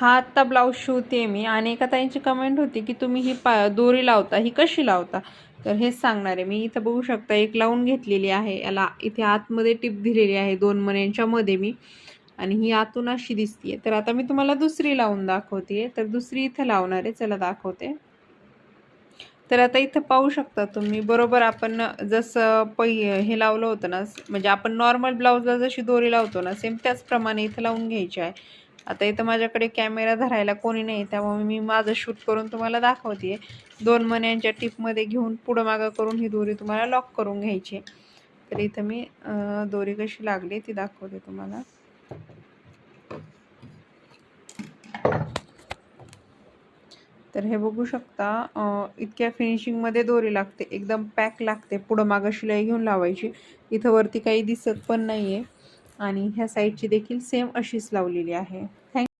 हा आत्ता ब्लाऊज शिवते मी आणि एका ताईंची कमेंट होती की तुम्ही ही दोरी लावता, ही कशी लावता? तर हेच सांगणार आहे मी. इथं बघू शकता एक लावून घेतलेली आहे, याला इथे आतमध्ये टिप दिलेली आहे 2 मण्यांच्या मध्ये मी, आणि ही आतून अशी दिसतीये. तर आता मी तुम्हाला दुसरी लावून दाखवते. तर दुसरी इथं लावणार आहे, चला दाखवते. तर आता इथं पाहू शकता तुम्ही, बरोबर आपण जसं हे लावलं होतं ना, म्हणजे आपण नॉर्मल ब्लाऊजला जशी दोरी लावतो ना, सेम त्याचप्रमाणे इथं लावून घ्यायची आहे. आता इथं माझ्याकडे कॅमेरा धरायला कोणी नाही, त्यामुळे मी माझं शूट करून तुम्हाला दाखवते. 2 मण्यांच्या टिपमध्ये घेऊन पुढं मागं करून ही दोरी तुम्हाला लॉक करून घ्यायची. तर इथं मी दोरी कशी लागली ती दाखवते तुम्हाला. तर हे बघू शकता, इतक्या फिनिशिंगमध्ये दोरी लागते, एकदम पॅक लागते. पुढं मागं शिलाई घेऊन लावायची. इथं वरती काही दिसत पण नाही आहे, आणि ह्या साईडची देखील सेम अशीच लावलेली आहे. थँक्यू.